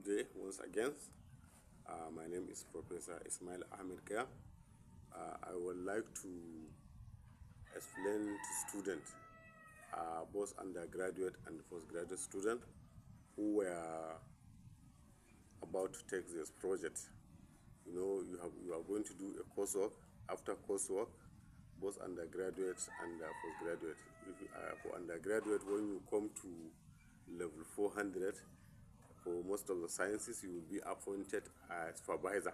day once again. My name is Professor Ismail Ahmed Kaya. I would like to explain to students, both undergraduate and postgraduate students, who were about to take this project. You are going to do a coursework. After coursework, both undergraduate and postgraduate. For undergraduate, when you come to level 400, for most of the sciences, you will be appointed as supervisor.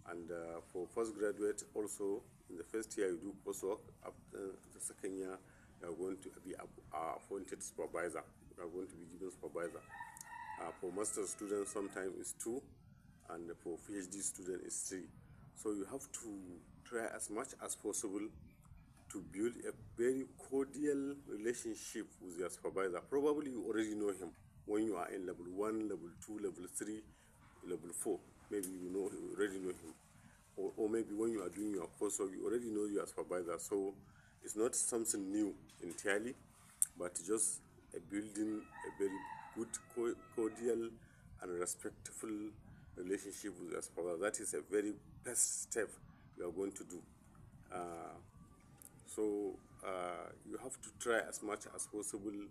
And for postgraduate, also in the first year you do coursework. After the second year, you are going to be appointed supervisor. You are going to be given supervisor. For master students, sometimes it's 2, and for PhD student it's 3. So you have to try as much as possible to build a very cordial relationship with your supervisor. Probably you already know him when you are in level 1, level 2, level 3, level 4. Maybe you already know him. Or maybe when you are doing your coursework, you already know your supervisor. So it's not something new entirely, but just building a very good, cordial, and respectful relationship with your supervisor. That is a very best step you are going to do. You have to try as much as possible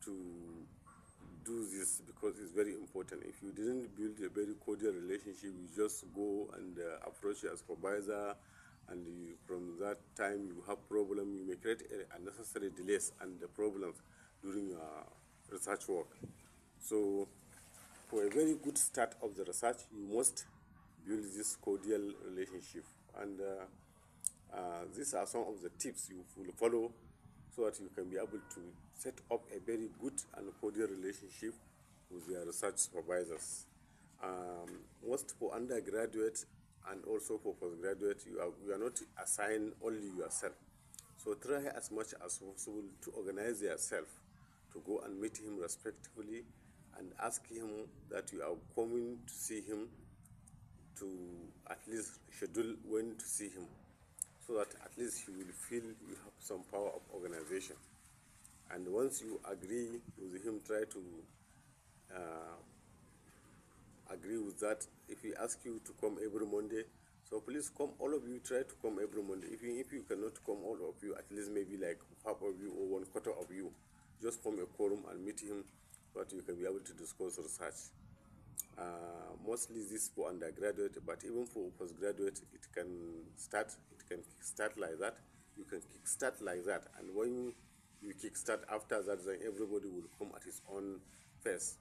to do this, because it's very important. If you didn't build a very cordial relationship, you just go and approach your supervisor, and from that time you have problem. You may create unnecessary delays and problems during your research work. So for a very good start of the research, you must build this cordial relationship, and these are some of the tips you will follow so that you can be able to set up a very good and cordial relationship with your research supervisors. Most for undergraduate and also for postgraduate, you are not assigned only yourself. So try as much as possible to organize yourself to go and meet him respectfully and ask him that you are coming to see him, to at least schedule when to see him, so that at least he will feel you have some power of organization. And once you agree with him, try to agree with that. If he asks you to come every Monday, so please come, all of you try to come every Monday. If you cannot come all of you, at least maybe like half of you or 1/4 of you, just form a quorum and meet him so that you can be able to discuss research. Mostly this for undergraduate, but even for postgraduate, it can start like that. You can kickstart like that, and when you kickstart after that, then everybody will come at his own pace.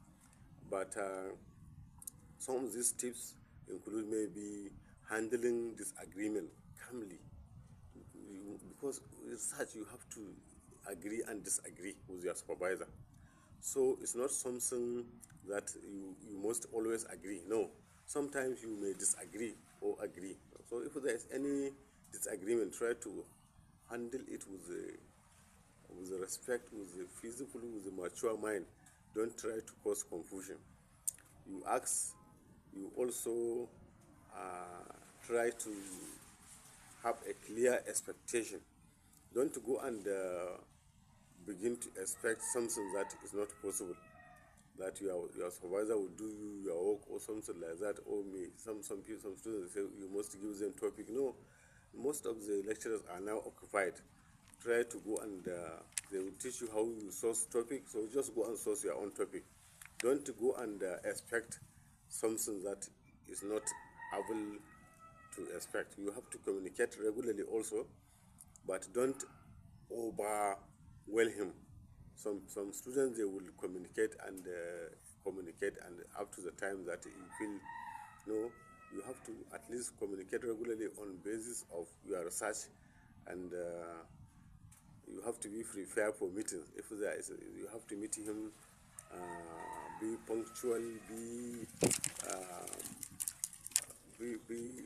But some of these tips include maybe handling disagreement calmly, because research you have to agree and disagree with your supervisor. So it's not something that you must always agree. No, sometimes you may disagree or agree. So if there is any disagreement, try to handle it with the respect, with the physical, with the mature mind. Don't try to cause confusion. You also try to have a clear expectation. Don't go and begin to expect something that is not possible, that your supervisor will do your work or something like that, or some students say you must give them topic. No, most of the lecturers are now occupied. Try to go and they will teach you how you source topic, so just go and source your own topic. Don't go and expect something that is not able to expect. You have to communicate regularly also, but don't overwhelm him. Some students, they will communicate and up to the time that you feel. No, you have to at least communicate regularly on basis of your research, and you have to be prepared for meetings. If there is, you have to meet him. Be punctual. Be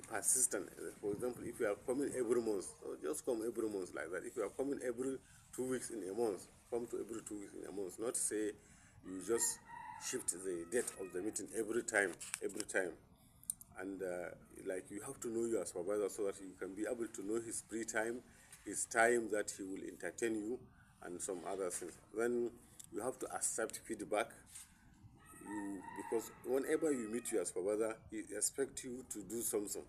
persistent. For example, if you are coming every month, so just come every month like that. If you are coming every 2 weeks in a month, come to every 2 weeks in a month. Not say you just shift the date of the meeting every time. And like, you have to know your supervisor so that you can be able to know his free time, his time that he will entertain you, and some other things. Then you have to accept feedback. because whenever you meet your supervisor, he expects you to do something,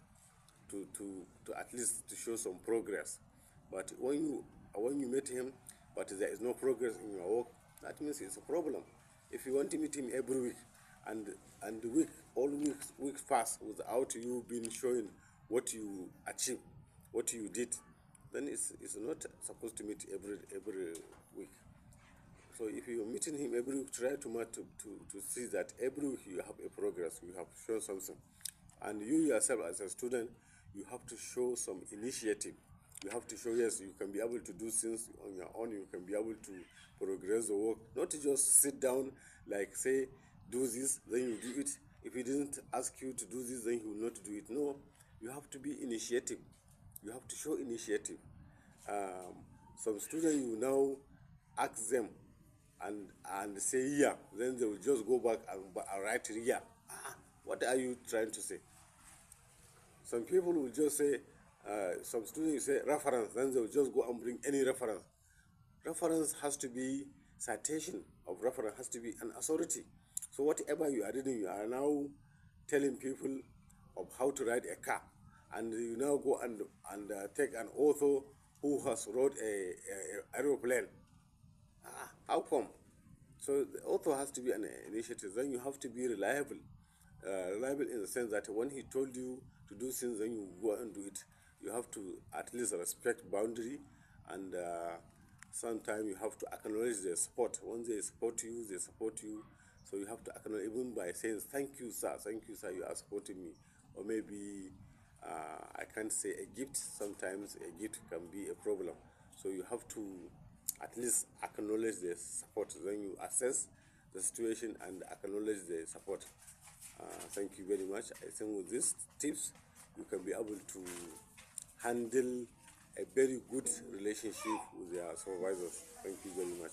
to at least to show some progress. But when you meet him, but there is no progress in your work, that means it's a problem. If you want to meet him every week, and the week all weeks pass without you being showing what you achieved, what you did, then it's not supposed to meet every week. So if you're meeting him every week, try to see that every week you have a progress, you have shown something. And you yourself as a student, you have to show some initiative. You have to show, yes, you can be able to do things on your own, you can be able to progress the work, not to just sit down, like say, do this, then you do it. If he didn't ask you to do this, then he will not do it. No, you have to be initiative. You have to show initiative. Some students, you now ask them and say yeah, then they will just go back and write yeah. What are you trying to say? Some people will just say, some students say reference, then they will just go and bring any reference. Reference has to be, citation of reference has to be an authority. So whatever you are reading, you are now telling people of how to ride a car, and you now go and take an author who has wrote a aeroplane. How come? So the author has to be an initiative. Then you have to be reliable. Reliable in the sense that when he told you to do things, then you go and do it. You have to at least respect boundary, and sometimes you have to acknowledge their support. When they support you, they support you. So you have to acknowledge, even by saying thank you sir, you are supporting me. Or maybe I can't say a gift. Sometimes a gift can be a problem. So you have to at least acknowledge the support. Then you assess the situation and acknowledge the support. Thank you very much. I think with these tips, you can be able to handle a very good relationship with your supervisors. Thank you very much.